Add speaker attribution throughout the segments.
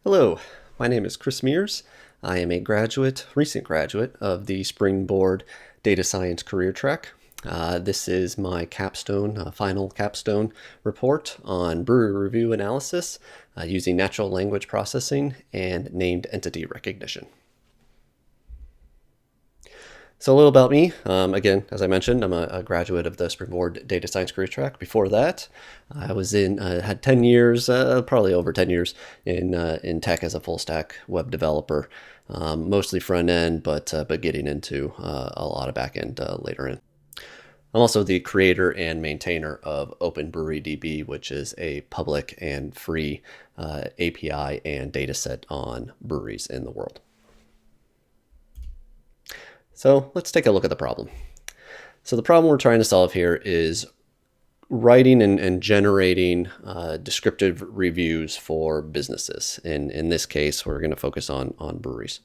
Speaker 1: Hello, my name is Chris Mears. I am a recent graduate of the Springboard Data Science career track. This is my final capstone report on brewery review analysis using natural language processing and named entity recognition. So a little about me. Again, as I mentioned, I'm a graduate of the Springboard Data Science career track. Before that, I was had 10 years, probably over 10 years in tech as a full stack web developer, mostly front end, but getting into a lot of back end later in. I'm also the creator and maintainer of OpenBreweryDB, which is a public and free API and dataset on breweries in the world. So let's take a look at the problem. So the problem we're trying to solve here is writing and generating descriptive reviews for businesses. And in this case, we're going to focus on breweries.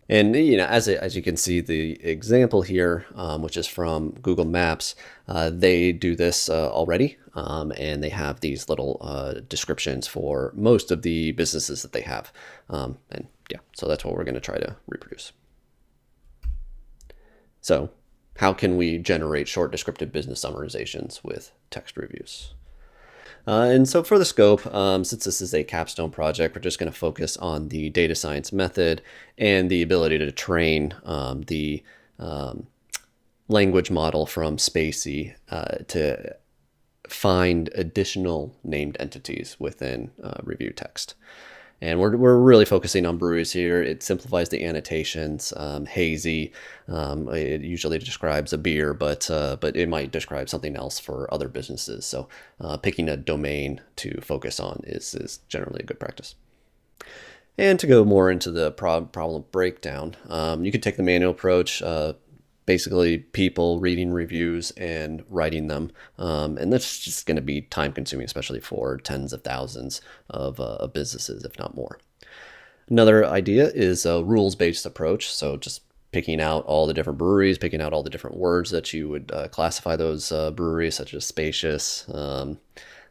Speaker 1: And as you can see, the example here, which is from Google Maps, they do this already, and they have these little descriptions for most of the businesses that they have. So that's what we're going to try to reproduce. So how can we generate short descriptive business summarizations with text reviews? And so for the scope, since this is a capstone project, we're just going to focus on the data science method and the ability to train the language model from Spacey to find additional named entities within review text. And we're really focusing on breweries here. It simplifies the annotations. Hazy, it usually describes a beer, but it might describe something else for other businesses. So picking a domain to focus on is generally a good practice. And to go more into the problem breakdown, you could take the manual approach, basically people reading reviews and writing them. And that's just going to be time consuming, especially for tens of thousands of businesses, if not more. Another idea is a rules-based approach. So just picking out all the different breweries, picking out all the different words that you would classify those breweries, such as spacious,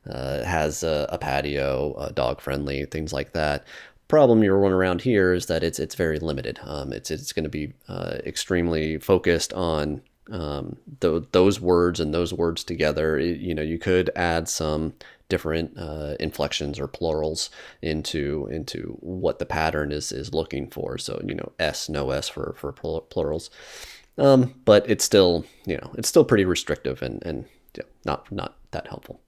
Speaker 1: has a patio, dog-friendly, things like that. Problem you're running around here is that it's very limited. It's going to be extremely focused on those words and those words together. You could add some different inflections or plurals into what the pattern is looking for. So S, no S for plurals, but it's still pretty restrictive and not that helpful.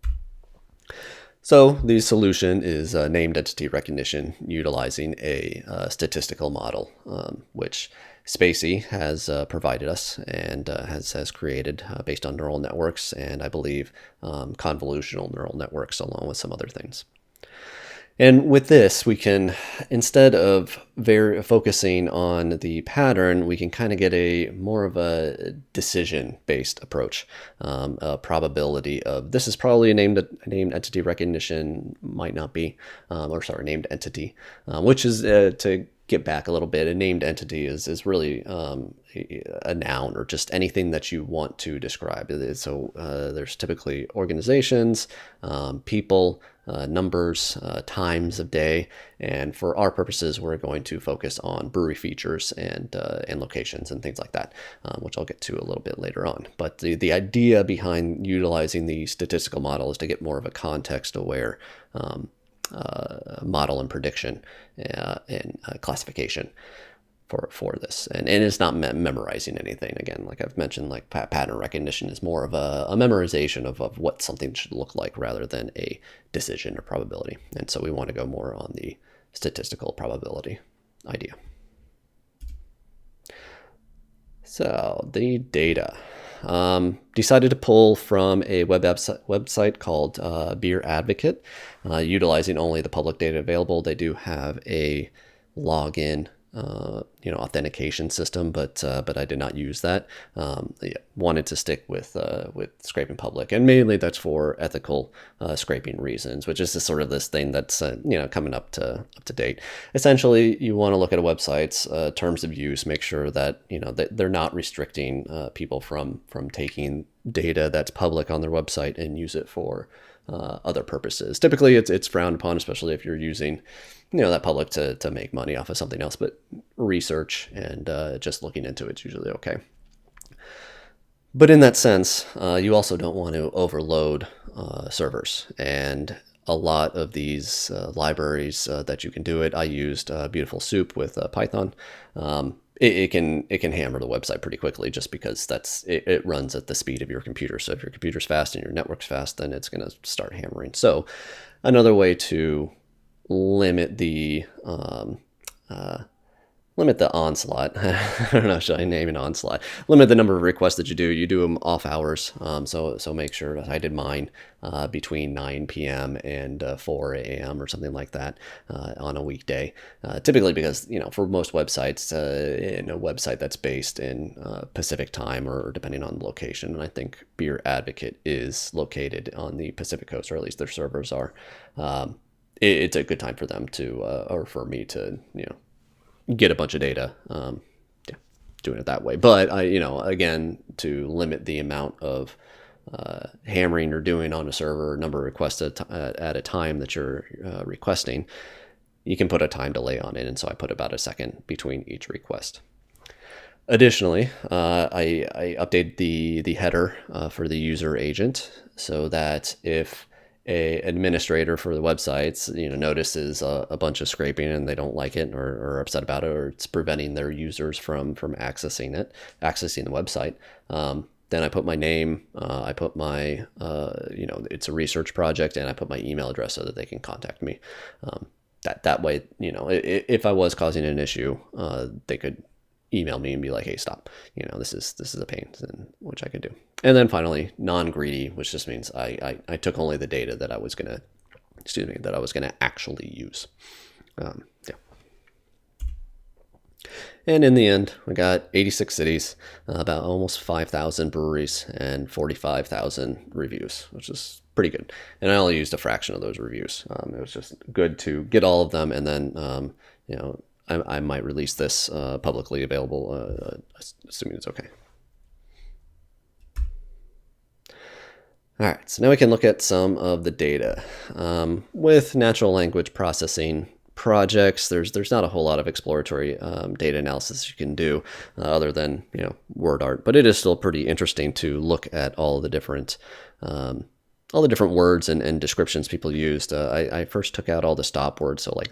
Speaker 1: So the solution is named entity recognition utilizing a statistical model, which Spacey has provided us and has created based on neural networks and I believe convolutional neural networks along with some other things. And with this, we can, instead of focusing on the pattern, we can kind of get more of a decision-based approach, a probability of this is probably a named entity recognition, might not be, named entity, which is to get back a little bit. A named entity is really a noun or just anything that you want to describe. So there's typically organizations, people, numbers, times of day, and for our purposes, we're going to focus on brewery features and locations and things like that, which I'll get to a little bit later on. But the idea behind utilizing the statistical model is to get more of a context-aware model and prediction and classification for this, and it's not memorizing anything. Again, like I've mentioned, like pattern recognition is more of a memorization of what something should look like rather than a decision or probability. And so we want to go more on the statistical probability idea. So the data. Decided to pull from a website called Beer Advocate, utilizing only the public data available. They do have a login authentication system, but I did not use that. Wanted to stick with scraping public, and mainly that's for ethical scraping reasons, which is just sort of this thing that's coming up to date. Essentially, you want to look at a website's terms of use, make sure that that they're not restricting people from taking data that's public on their website and use it for other purposes. Typically, it's frowned upon, especially if you're using, that public to make money off of something else. But research and just looking into it's usually okay. But in that sense, you also don't want to overload servers. And a lot of these libraries that you can do it, I used Beautiful Soup with Python. It can hammer the website pretty quickly just because it runs at the speed of your computer. So if your computer's fast and your network's fast, then it's going to start hammering. So another way to limit the onslaught. I don't know, should I name an onslaught? Limit the number of requests that you do. You do them off hours. So make sure that I did mine between 9 p.m. and 4 a.m. or something like that on a weekday. Typically because, for most websites, in a website that's based in Pacific time or depending on the location, and I think Beer Advocate is located on the Pacific coast, or at least their servers are, it's a good time for them to, or for me to, get a bunch of data, doing it that way. But again, to limit the amount of hammering or doing on a server, number of requests at a time that you're requesting, you can put a time delay on it. And so I put about a second between each request. Additionally, I updated the header for the user agent so that if a administrator for the websites, notices a bunch of scraping and they don't like it or upset about it, or it's preventing their users from accessing the website. Then I put my name, I put my, it's a research project, and I put my email address so that they can contact me. That way, if I was causing an issue, they could email me and be like, hey, stop, this is a pain, which I could do. And then finally, non-greedy, which just means I took only the data that I was going to actually use. Yeah. And in the end, we got 86 cities, about almost 5,000 breweries, and 45,000 reviews, which is pretty good. And I only used a fraction of those reviews. It was just good to get all of them, and then, I might release this publicly available, assuming it's okay. All right, so now we can look at some of the data. With natural language processing projects, there's not a whole lot of exploratory data analysis you can do other than word art, but it is still pretty interesting to look at all the different words and descriptions people used. I first took out all the stop words, so like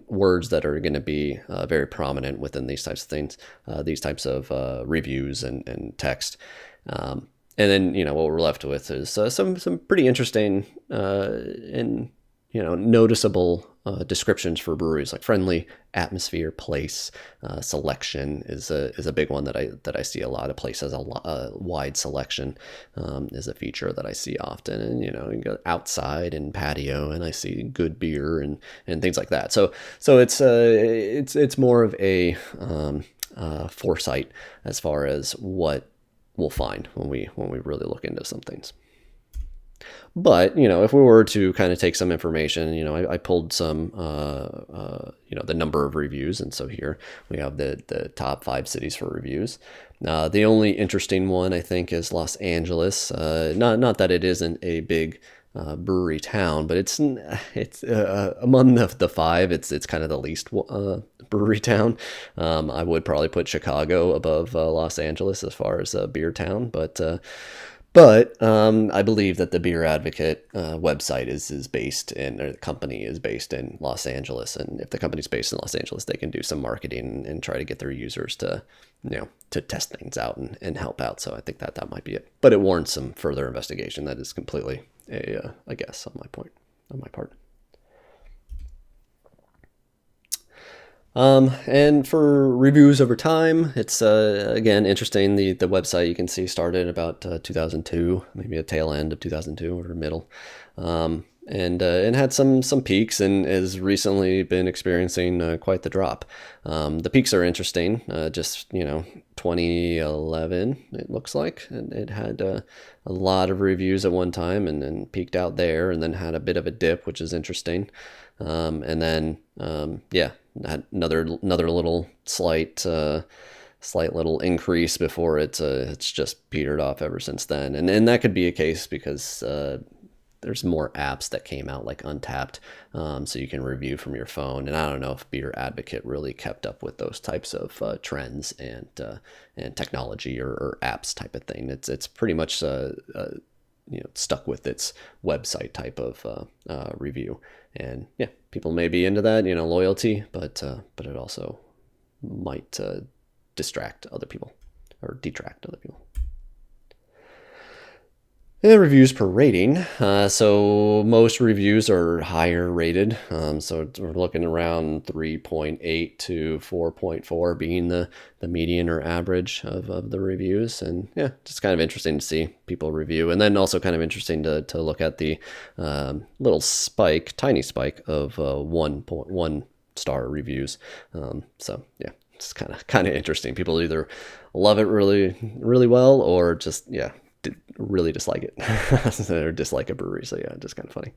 Speaker 1: words that are going to be very prominent within these types of things, these types of reviews and text. And then, what we're left with is some pretty interesting and noticeable descriptions for breweries, like friendly, atmosphere, place, selection is a big one that I see a lot. A place has a wide selection is a feature that I see often, and you go outside and patio, and I see good beer and things like that. So it's more of a foresight as far as what we'll find when we really look into some things. But, if we were to kind of take some information, I pulled some, the number of reviews. And so here we have the top 5 cities for reviews. The only interesting one, I think, is Los Angeles. Not that it isn't a big brewery town, but it's among the 5, it's kind of the least brewery town. I would probably put Chicago above Los Angeles as far as a beer town, but I believe that the Beer Advocate website is based in, or the company is based in Los Angeles, and if the company's based in Los Angeles, they can do some marketing and try to get their users to test things out and help out. So I think that might be it, but it warrants some further investigation. That is completely a guess on my part. And for reviews over time, it's again interesting. The website you can see started about 2002, maybe a tail end of 2002 or middle, and had some peaks and has recently been experiencing quite the drop. The peaks are interesting. Just 2011, it looks like, and it had a lot of reviews at one time, and then peaked out there, and then had a bit of a dip, which is interesting. And then had another little slight little increase before it's just petered off ever since then. And that could be a case because there's more apps that came out like Untapped, so you can review from your phone. And I don't know if Beer Advocate really kept up with those types of trends and technology or apps type of thing. It's pretty much stuck with its website type of review. And yeah, people may be into that, loyalty, but it also might distract other people or detract other people. And reviews per rating. So most reviews are higher rated. So we're looking around 3.8 to 4.4 being the median or average of the reviews. And yeah, just kind of interesting to see people review. And then also kind of interesting to look at the little tiny spike of 1.1 star reviews. So yeah, it's kind of interesting. People either love it really, really well or just, really dislike it or dislike a brewery. So yeah, just kind of funny.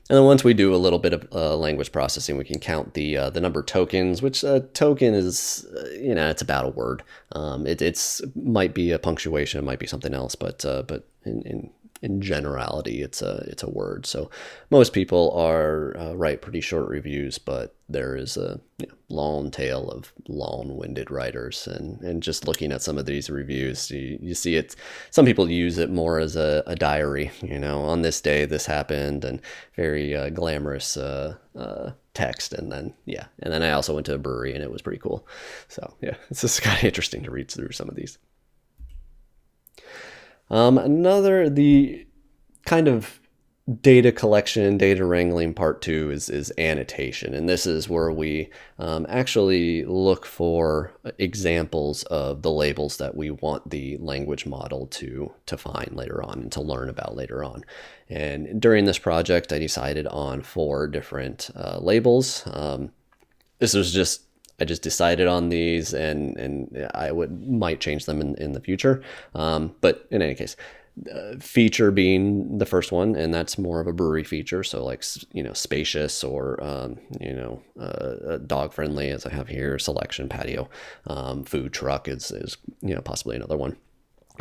Speaker 1: And then once we do a little bit of language processing, we can count the number of tokens, which token is, it's about a word. It's might be a punctuation, it might be something else, but in generality, it's a word. So most people write pretty short reviews, but there is a long tail of long-winded writers. And just looking at some of these reviews, you see it. Some people use it more as a diary. On this day this happened, and very glamorous text. And then I also went to a brewery, and it was pretty cool. So yeah, it's just kind of interesting to read through some of these. The kind of data collection, data wrangling part 2 is annotation. And this is where we actually look for examples of the labels that we want the language model to find later on and to learn about later on. And during this project, I decided on 4 different labels. This was just I just decided on these, and I might change them in the future. But in any case, feature being the first one, and that's more of a brewery feature. So like, spacious or, dog friendly, as I have here, selection, patio, food truck is possibly another one.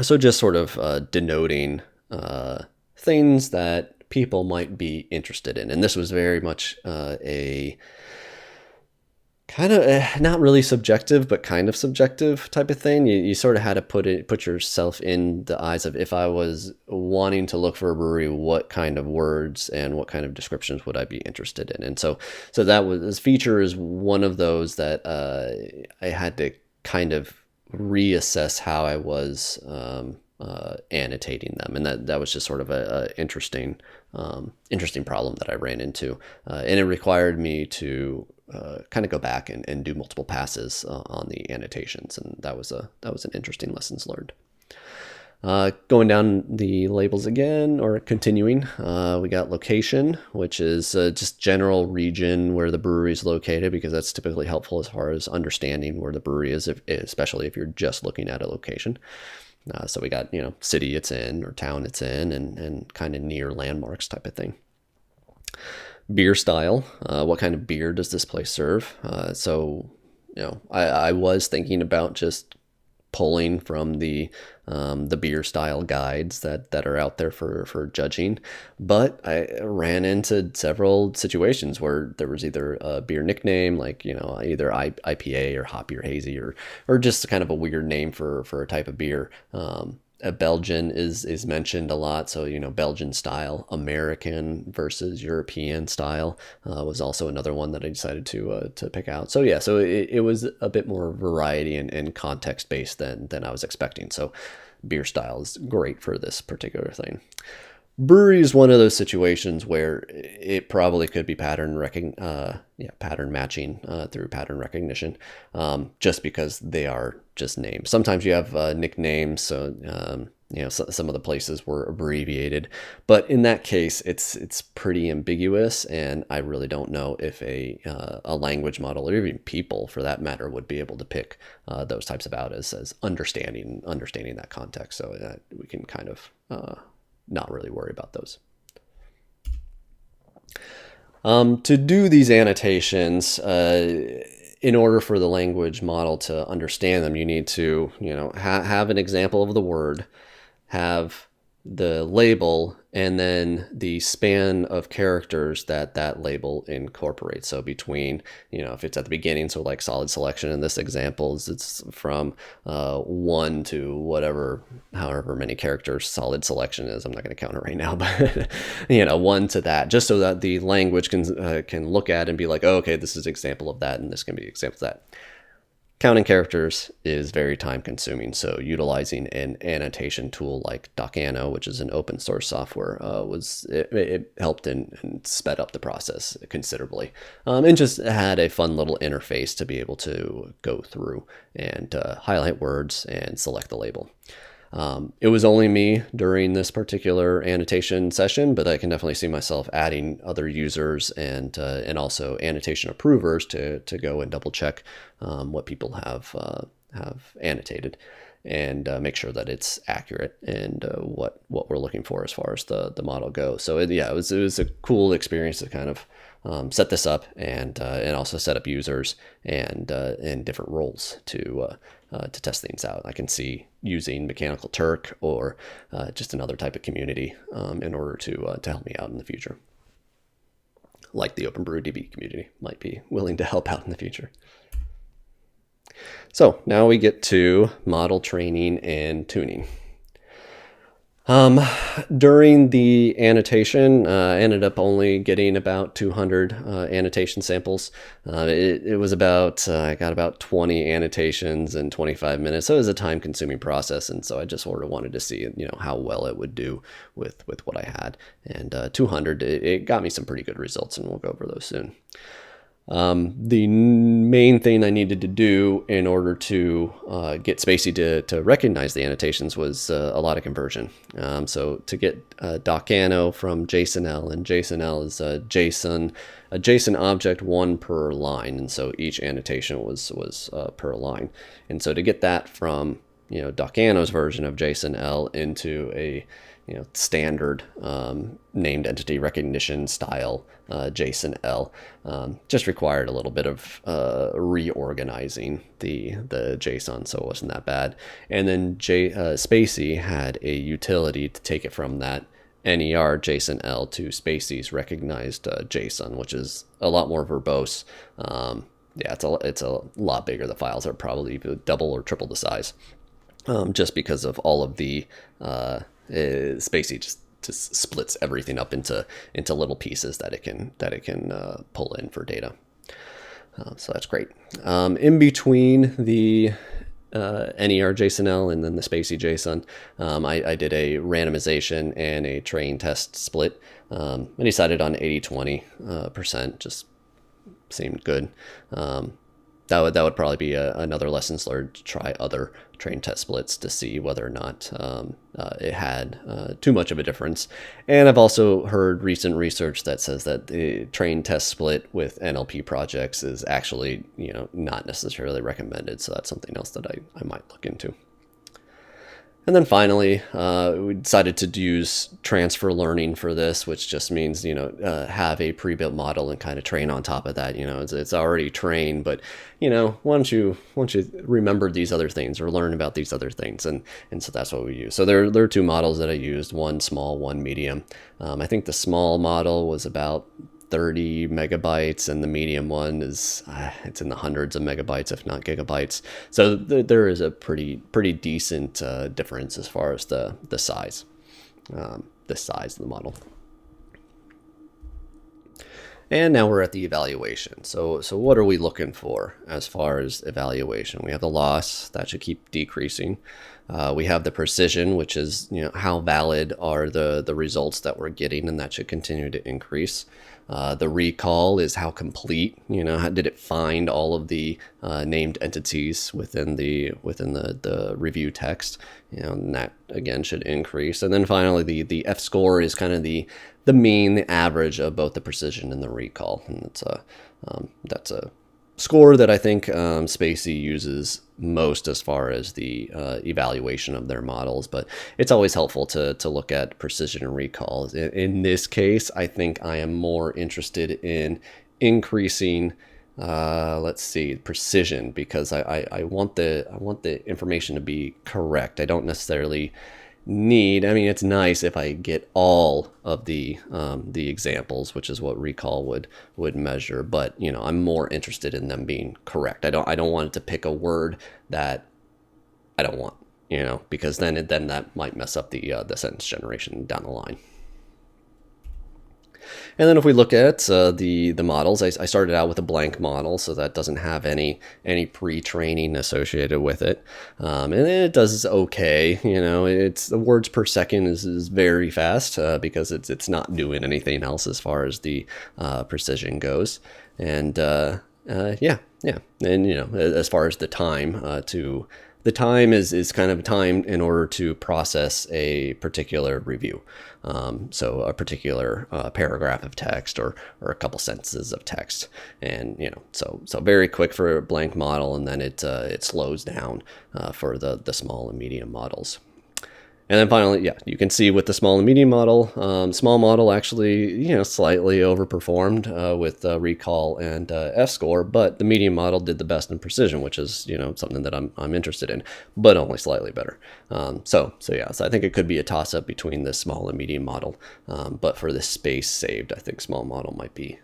Speaker 1: So just sort of denoting things that people might be interested in. And this was very much a kind of not really subjective, but kind of subjective type of thing. You sort of had to put yourself in the eyes of, if I was wanting to look for a brewery, what kind of words and what kind of descriptions would I be interested in? And so this feature is one of those that I had to kind of reassess how I was annotating them, and that was just sort of a interesting problem that I ran into, and it required me to kind of go back and do multiple passes on the annotations, and that was an interesting lessons learned. Going down the labels again, or continuing, we got location, which is just general region where the brewery is located, because that's typically helpful as far as understanding where the brewery is, especially if you're just looking at a location. So we got, city it's in or town it's in, and kind of near landmarks type of thing. Beer style, what kind of beer does this place serve? So I was thinking about just pulling from the beer style guides that are out there for judging, but I ran into several situations where there was either a beer nickname, like either IPA or hop beer hazy, or just kind of a weird name for a type of beer. A Belgian is mentioned a lot, so Belgian style. American versus European style was also another one that I decided to pick out. So yeah, so it was a bit more variety and context based than I was expecting. So beer style is great for this particular thing. Brewery is one of those situations where it probably could be pattern matching through pattern recognition, just because they are just names. Sometimes you have nicknames, so some of the places were abbreviated, but in that case, it's pretty ambiguous, and I really don't know if a language model, or even people for that matter, would be able to pick those types of out as understanding that context. So we can kind of not really worry about those. To do these annotations, in order for the language model to understand them, you need to have an example of the word, have the label, and then the span of characters that that label incorporates. So between, if it's at the beginning, so like solid selection in this example, it's from 1 to whatever, however many characters solid selection is. I'm not going to count it right now, but 1 to that, just so that the language can look at and be like, oh, okay, this is an example of that, and this can be an example of that. Counting characters is very time consuming, so utilizing an annotation tool like Docano, which is an open source software, it helped and sped up the process considerably, and just had a fun little interface to be able to go through and highlight words and select the label. It was only me during this particular annotation session, but I can definitely see myself adding other users and also annotation approvers to go and double check what people have annotated and make sure that it's accurate and what we're looking for as far as the model goes. So it was a cool experience to kind of set this up and also set up users and different roles to test things out. I can see using Mechanical Turk or just another type of community in order to help me out in the future. Like the OpenBrewDB community might be willing to help out in the future. So now we get to model training and tuning. During the annotation, I ended up only getting about 200 annotation samples. It was about, I got about 20 annotations in 25 minutes. So it was a time consuming process. And so I just sort of wanted to see, how well it would do with what I had. And 200, it got me some pretty good results, and we'll go over those soon. The main thing I needed to do in order to get Spacey to recognize the annotations was a lot of conversion. So to get Docano from JSON-L, and JSON-L is a JSON object, 1 per line, and so each annotation was per line. And so to get that from Docano's version of JSON-L into a standard named entity recognition style JSON-L just required a little bit of reorganizing the JSON, so it wasn't that bad. And then Spacey had a utility to take it from that NER JSON-L to Spacey's recognized JSON, which is a lot more verbose. It's a lot bigger. The files are probably double or triple the size, just because of all of the Spacey just splits everything up into little pieces that it can pull in for data. So that's great. In between the NER JSON-L and then the Spacey JSON, I did a randomization and a train test split. I decided on 80-20%, just seemed good. That would probably be another lesson learned, to try other train test splits to see whether or not it had too much of a difference. And I've also heard recent research that says that the train test split with NLP projects is actually not necessarily recommended. So that's something else that I might look into. And then finally, we decided to use transfer learning for this, which just means, have a pre-built model and kind of train on top of that. It's already trained, but, once you remember these other things or learn about these other things. And so that's what we use. So there are 2 models that I used, one small, one medium. I think the small model was about 30 megabytes, and the medium one is it's in the hundreds of megabytes, if not gigabytes. So there is a pretty decent difference as far as the size of the model. And now we're at the evaluation. So what are we looking for as far as evaluation? We have the loss that should keep decreasing. We have the precision, which is how valid are the results that we're getting, and that should continue to increase. The recall is how complete, how did it find all of the named entities within the review text, and that again should increase. And then finally, the F score is kind of the mean, the average of both the precision and the recall, and that's a score that I think Spacey uses most as far as the evaluation of their models, but it's always helpful to look at precision and recall. In this case, I think I am more interested in increasing precision, because I want the information to be correct. I don't necessarily need. I mean, it's nice if I get all of the examples, which is what recall would measure. But I'm more interested in them being correct. I don't want it to pick a word that I don't want. Because then that might mess up the sentence generation down the line. And then if we look at the models, I started out with a blank model, so that doesn't have any pre-training associated with it, and it does okay. It's the words per second is very fast because it's not doing anything else as far as the precision goes, and yeah, and as far as the time the time is kind of time in order to process a particular review. So a particular paragraph of text or a couple sentences of text. And, so very quick for a blank model, and then it slows down for the small and medium models. And then finally, yeah, you can see with the small and medium model, small model actually, slightly overperformed with recall and F-score, but the medium model did the best in precision, which is, something that I'm interested in, but only slightly better. So I think it could be a toss-up between the small and medium model, but for the space saved, I think small model might be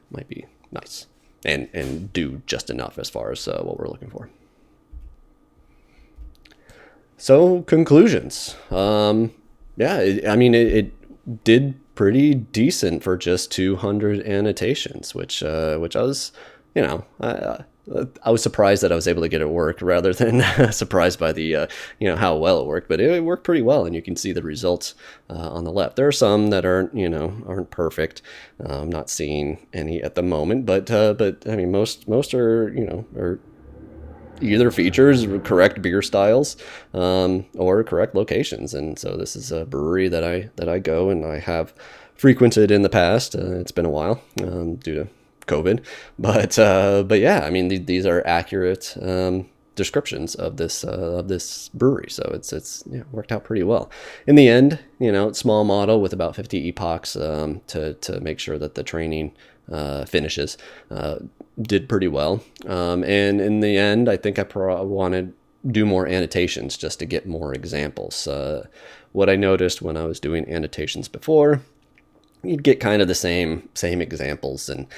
Speaker 1: nice and do just enough as far as what we're looking for. So conclusions. It did pretty decent for just 200 annotations, which I was, I was surprised that I was able to get it work rather than surprised by the, how well it worked. But it worked pretty well, and you can see the results on the left. There are some that aren't perfect. I'm not seeing any at the moment, but I mean most are either features correct beer styles or correct locations. And so this is a brewery that I go and I have frequented in the past. It's been a while due to COVID, but yeah, I mean these are accurate descriptions of this brewery, so it's worked out pretty well in the end. Small model with about 50 epochs to make sure that the training finishes did pretty well, and in the end I think I wanted to do more annotations just to get more examples. What I noticed when I was doing annotations before, you'd get kind of the same examples, and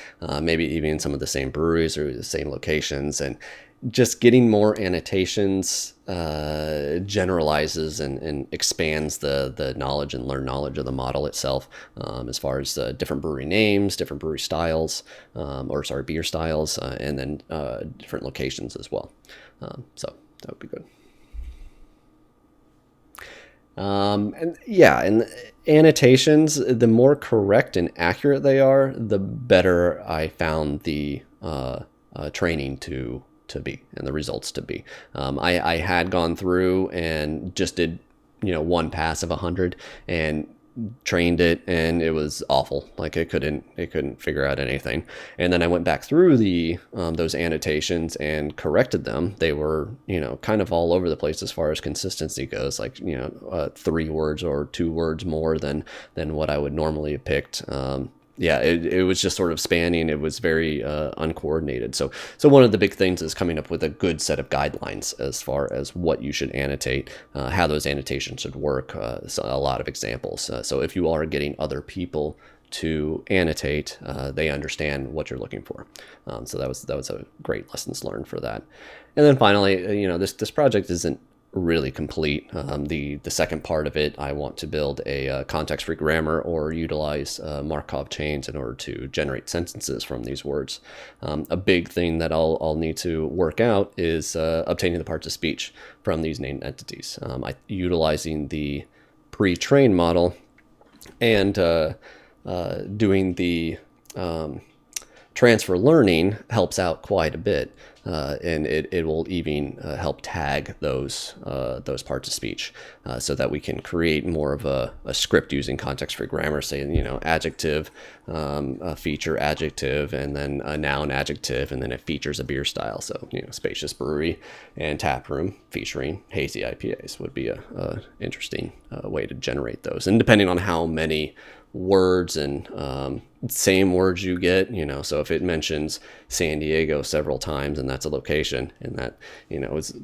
Speaker 1: maybe even some of the same breweries or the same locations, and just getting more annotations generalizes and expands the knowledge and learned knowledge of the model itself, as far as different brewery names, different brewery styles, beer styles, and then different locations as well. So that would be good. And annotations, the more correct and accurate they are, the better I found the training to be and the results to be. I had gone through and just did one pass of 100 and trained it, and it was awful. Like it couldn't figure out anything. And then I went back through those annotations and corrected them. They were kind of all over the place as far as consistency goes, like 3 words or 2 words more than what I would normally have picked. It was just sort of spanning. It was very uncoordinated. So one of the big things is coming up with a good set of guidelines as far as what you should annotate, how those annotations should work. So a lot of examples. So if you are getting other people to annotate, they understand what you're looking for. So that was a great lessons learned for that. And then finally, this project isn't really complete. The second part of it, I want to build a context-free grammar or utilize Markov chains in order to generate sentences from these words. A big thing that I'll need to work out is obtaining the parts of speech from these named entities. Utilizing the pre-trained model and doing the transfer learning helps out quite a bit. And it will even help tag those parts of speech so that we can create more of a script using context-free grammar, say, adjective, a feature adjective, and then a noun adjective, and then it features a beer style. So, spacious brewery and tap room featuring hazy IPAs would be a interesting way to generate those. And depending on how many words and same words you get, so if it mentions San Diego several times and that's a location, and that, is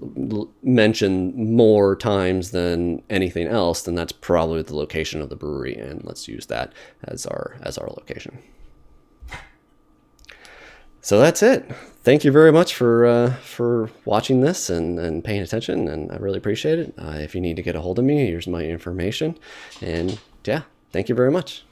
Speaker 1: mentioned more times than anything else, then that's probably the location of the brewery, and let's use that as our location. So that's it. Thank you very much for watching this and paying attention, and I really appreciate it. If you need to get a hold of me, here's my information, and yeah, thank you very much.